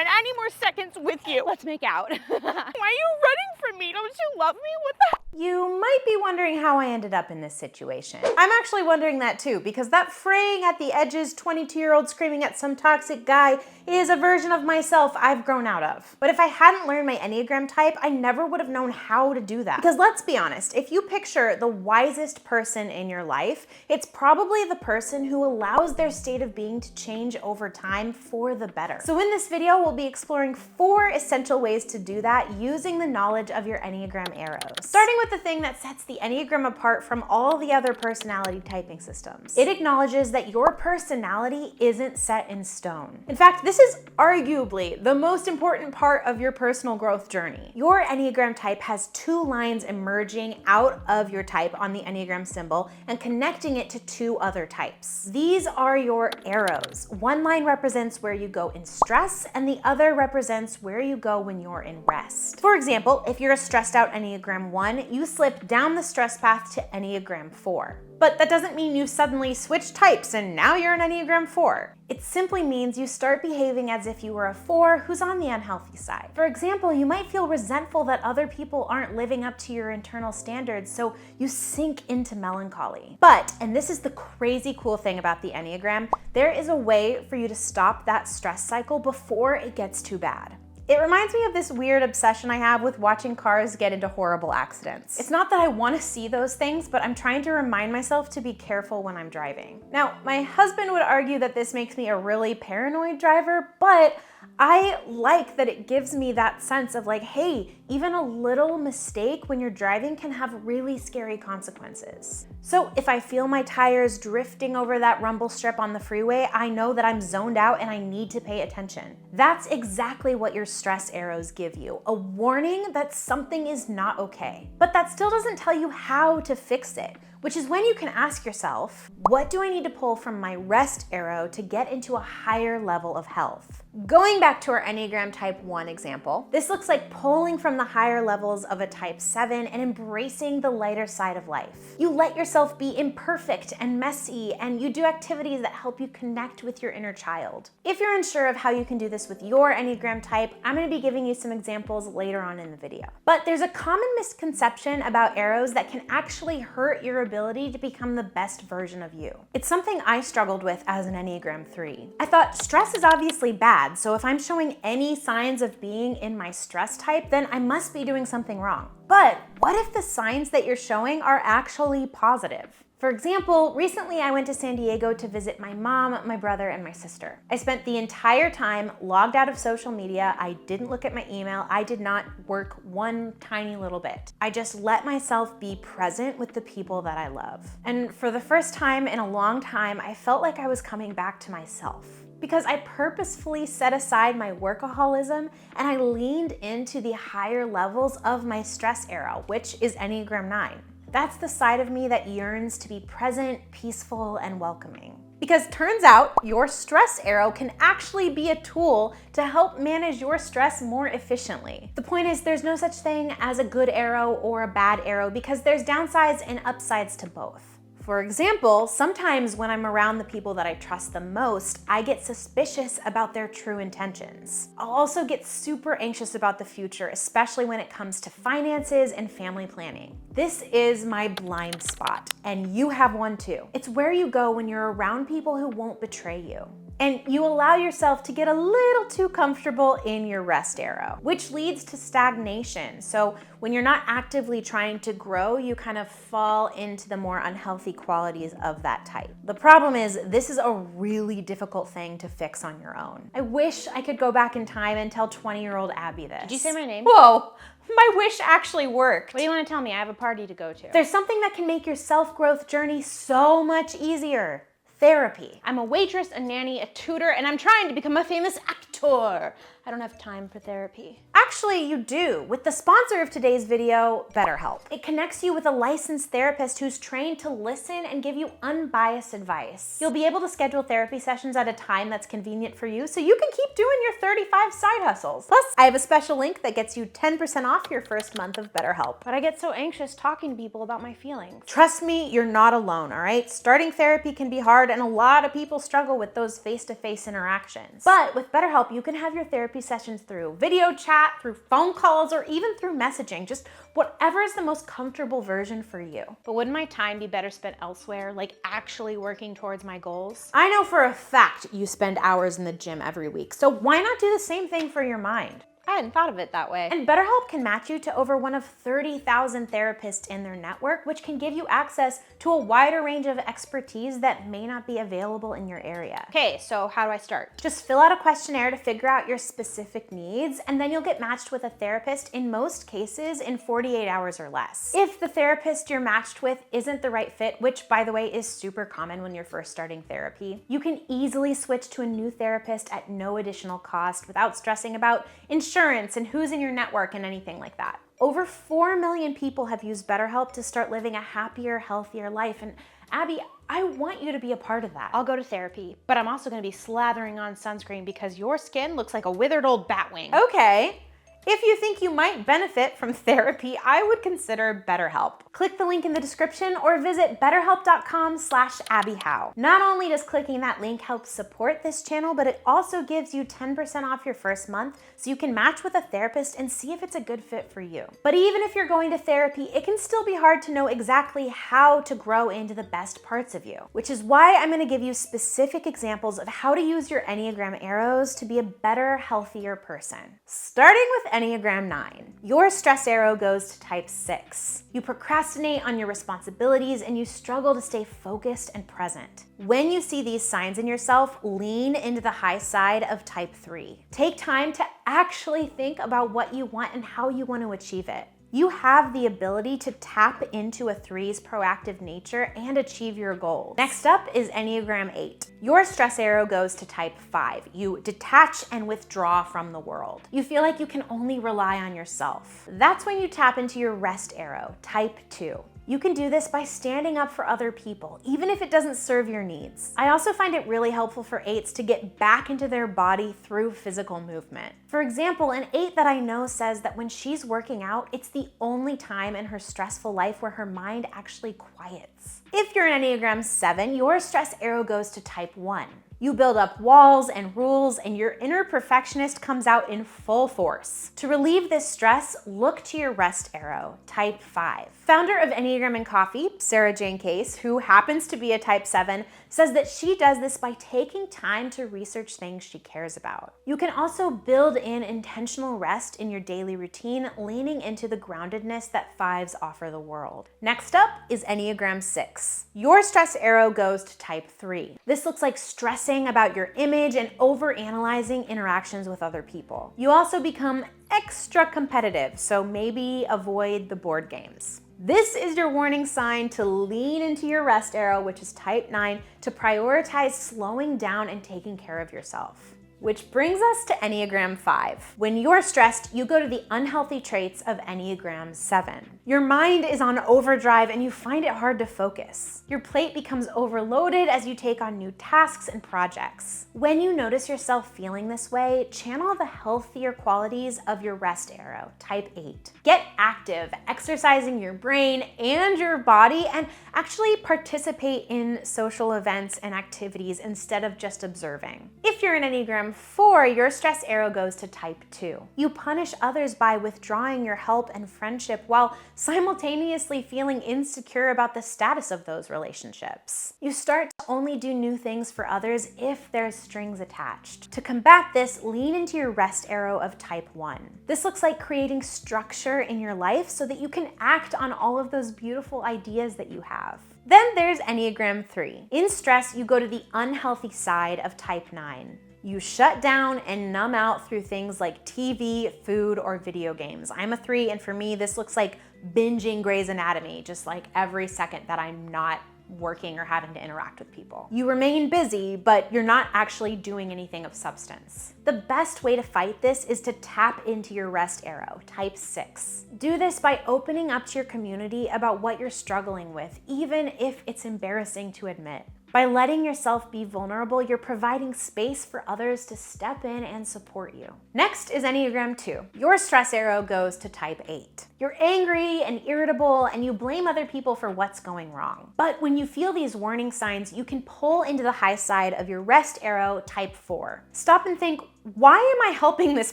spend any more seconds with you. Let's make out. Why are you running from me? Don't you love me? What the heck? You might be wondering how I ended up in this situation. I'm actually wondering that too, because that fraying at the edges 22-year-old screaming at some toxic guy is a version of myself I've grown out of. But if I hadn't learned my Enneagram type, I never would have known how to do that. Because let's be honest, if you picture the wisest person in your life, it's probably the person who allows their state of being to change over time for the better. So in this video, we'll be exploring 4 essential ways to do that using the knowledge of your Enneagram arrows. Starting with the thing that sets the Enneagram apart from all the other personality typing systems. It acknowledges that your personality isn't set in stone. In fact, this is arguably the most important part of your personal growth journey. Your Enneagram type has 2 lines emerging out of your type on the Enneagram symbol and connecting it to 2 other types. These are your arrows. One line represents where you go in stress, and the other represents where you go when you're in rest. For example, if you're a stressed out Enneagram 1, you slip down the stress path to Enneagram 4. But that doesn't mean you suddenly switch types and now you're an Enneagram 4. It simply means you start behaving as if you were a 4 who's on the unhealthy side. For example, you might feel resentful that other people aren't living up to your internal standards, so you sink into melancholy. But, and this is the crazy cool thing about the Enneagram, there is a way for you to stop that stress cycle before it gets too bad. It reminds me of this weird obsession I have with watching cars get into horrible accidents. It's not that I want to see those things, but I'm trying to remind myself to be careful when I'm driving. Now, my husband would argue that this makes me a really paranoid driver, but I like that it gives me that sense of like, hey, even a little mistake when you're driving can have really scary consequences. So if I feel my tires drifting over that rumble strip on the freeway, I know that I'm zoned out and I need to pay attention. That's exactly what your stress arrows give you, a warning that something is not okay. But that still doesn't tell you how to fix it, which is when you can ask yourself, what do I need to pull from my rest arrow to get into a higher level of health? Going back to our Enneagram Type 1 example, this looks like pulling from the higher levels of a Type 7 and embracing the lighter side of life. You let yourself be imperfect and messy, and you do activities that help you connect with your inner child. If you're unsure of how you can do this with your Enneagram type, I'm going to be giving you some examples later on in the video. But there's a common misconception about arrows that can actually hurt your ability to become the best version of you. It's something I struggled with as an Enneagram 3. I thought stress is obviously bad, so if I'm showing any signs of being in my stress type, then I must be doing something wrong. But what if the signs that you're showing are actually positive? For example, recently I went to San Diego to visit my mom, my brother, and my sister. I spent the entire time logged out of social media. I didn't look at my email. I did not work one tiny little bit. I just let myself be present with the people that I love. And for the first time in a long time, I felt like I was coming back to myself, because I purposefully set aside my workaholism and I leaned into the higher levels of my stress arrow, which is Enneagram 9. That's the side of me that yearns to be present, peaceful, and welcoming. Because turns out your stress arrow can actually be a tool to help manage your stress more efficiently. The point is, there's no such thing as a good arrow or a bad arrow because there's downsides and upsides to both. For example, sometimes when I'm around the people that I trust the most, I get suspicious about their true intentions. I'll also get super anxious about the future, especially when it comes to finances and family planning. This is my blind spot, and you have one too. It's where you go when you're around people who won't betray you. And you allow yourself to get a little too comfortable in your rest arrow, which leads to stagnation. So when you're not actively trying to grow, you kind of fall into the more unhealthy qualities of that type. The problem is, this is a really difficult thing to fix on your own. I wish I could go back in time and tell 20-year-old Abby this. Did you say my name? Whoa, my wish actually worked. What do you want to tell me? I have a party to go to. There's something that can make your self-growth journey so much easier. Therapy. I'm a waitress, a nanny, a tutor, and I'm trying to become a famous actor. I don't have time for therapy. Actually, you do, with the sponsor of today's video, BetterHelp. It connects you with a licensed therapist who's trained to listen and give you unbiased advice. You'll be able to schedule therapy sessions at a time that's convenient for you, so you can keep doing your 35 side hustles. Plus, I have a special link that gets you 10% off your first month of BetterHelp. But I get so anxious talking to people about my feelings. Trust me, you're not alone, all right? Starting therapy can be hard, and a lot of people struggle with those face-to-face interactions. But with BetterHelp, you can have your therapy sessions through video chat, through phone calls, or even through messaging, just whatever is the most comfortable version for you. But wouldn't my time be better spent elsewhere, like actually working towards my goals? I know for a fact you spend hours in the gym every week, so why not do the same thing for your mind? I hadn't thought of it that way. And BetterHelp can match you to over one of 30,000 therapists in their network, which can give you access to a wider range of expertise that may not be available in your area. Okay, so how do I start? Just fill out a questionnaire to figure out your specific needs, and then you'll get matched with a therapist in most cases in 48 hours or less. If the therapist you're matched with isn't the right fit, which by the way is super common when you're first starting therapy, you can easily switch to a new therapist at no additional cost without stressing about insurance and who's in your network and anything like that. Over 4 million people have used BetterHelp to start living a happier, healthier life. And Abby, I want you to be a part of that. I'll go to therapy, but I'm also gonna be slathering on sunscreen because your skin looks like a withered old batwing. Okay. If you think you might benefit from therapy, I would consider BetterHelp. Click the link in the description or visit betterhelp.com/Abbey Howe. Not only does clicking that link help support this channel, but it also gives you 10% off your first month so you can match with a therapist and see if it's a good fit for you. But even if you're going to therapy, it can still be hard to know exactly how to grow into the best parts of you, which is why I'm gonna give you specific examples of how to use your Enneagram arrows to be a better, healthier person. Starting with Enneagram 9. Your stress arrow goes to type 6. You procrastinate on your responsibilities and you struggle to stay focused and present. When you see these signs in yourself, lean into the high side of type 3. Take time to actually think about what you want and how you want to achieve it. You have the ability to tap into a 3's proactive nature and achieve your goals. Next up is Enneagram 8. Your stress arrow goes to type 5. You detach and withdraw from the world. You feel like you can only rely on yourself. That's when you tap into your rest arrow, type 2. You can do this by standing up for other people, even if it doesn't serve your needs. I also find it really helpful for 8s to get back into their body through physical movement. For example, an 8 that I know says that when she's working out, it's the only time in her stressful life where her mind actually quiets. If you're an Enneagram 7, your stress arrow goes to type 1. You build up walls and rules, and your inner perfectionist comes out in full force. To relieve this stress, look to your rest arrow, type 5. Founder of Enneagram and Coffee, Sarah Jane Case, who happens to be a type 7, says that she does this by taking time to research things she cares about. You can also build in intentional rest in your daily routine, leaning into the groundedness that 5s offer the world. Next up is Enneagram 6. Your stress arrow goes to type 3. This looks like stressing about your image and overanalyzing interactions with other people. You also become extra competitive, so maybe avoid the board games. This is your warning sign to lean into your rest arrow, which is type 9, to prioritize slowing down and taking care of yourself. Which brings us to Enneagram 5. When you're stressed, you go to the unhealthy traits of Enneagram 7. Your mind is on overdrive and you find it hard to focus. Your plate becomes overloaded as you take on new tasks and projects. When you notice yourself feeling this way, channel the healthier qualities of your rest arrow, type 8. Get active, exercising your brain and your body, and actually participate in social events and activities instead of just observing. If you're an Enneagram 4, your stress arrow goes to type 2. You punish others by withdrawing your help and friendship while simultaneously feeling insecure about the status of those relationships. You start to only do new things for others if there's strings attached. To combat this, lean into your rest arrow of type 1. This looks like creating structure in your life so that you can act on all of those beautiful ideas that you have. Then there's Enneagram 3. In stress, you go to the unhealthy side of type 9. You shut down and numb out through things like TV, food, or video games. I'm a 3, and for me, this looks like binging Grey's Anatomy, just like every second that I'm not working or having to interact with people. You remain busy, but you're not actually doing anything of substance. The best way to fight this is to tap into your rest arrow, type 6. Do this by opening up to your community about what you're struggling with, even if it's embarrassing to admit. By letting yourself be vulnerable, you're providing space for others to step in and support you. Next is Enneagram 2. Your stress arrow goes to type 8. You're angry and irritable, and you blame other people for what's going wrong. But when you feel these warning signs, you can pull into the high side of your rest arrow, type 4. Stop and think, why am I helping this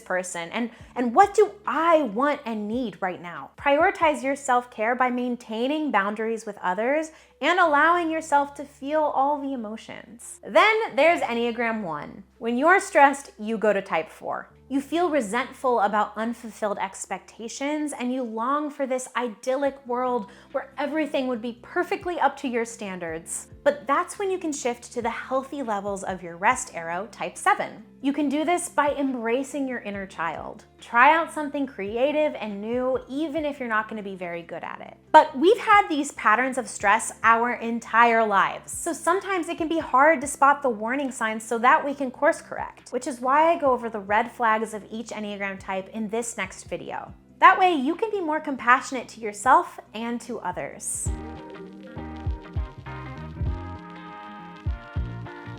person? And what do I want and need right now? Prioritize your self-care by maintaining boundaries with others and allowing yourself to feel all the emotions. Then there's Enneagram 1. When you're stressed, you go to type 4. You feel resentful about unfulfilled expectations and you long for this idyllic world where everything would be perfectly up to your standards. But that's when you can shift to the healthy levels of your rest arrow, type 7. You can do this by embracing your inner child. Try out something creative and new, even if you're not going to be very good at it. But we've had these patterns of stress our entire lives. So sometimes it can be hard to spot the warning signs so that we can course correct, which is why I go over the red flags of each Enneagram type in this next video. That way you can be more compassionate to yourself and to others.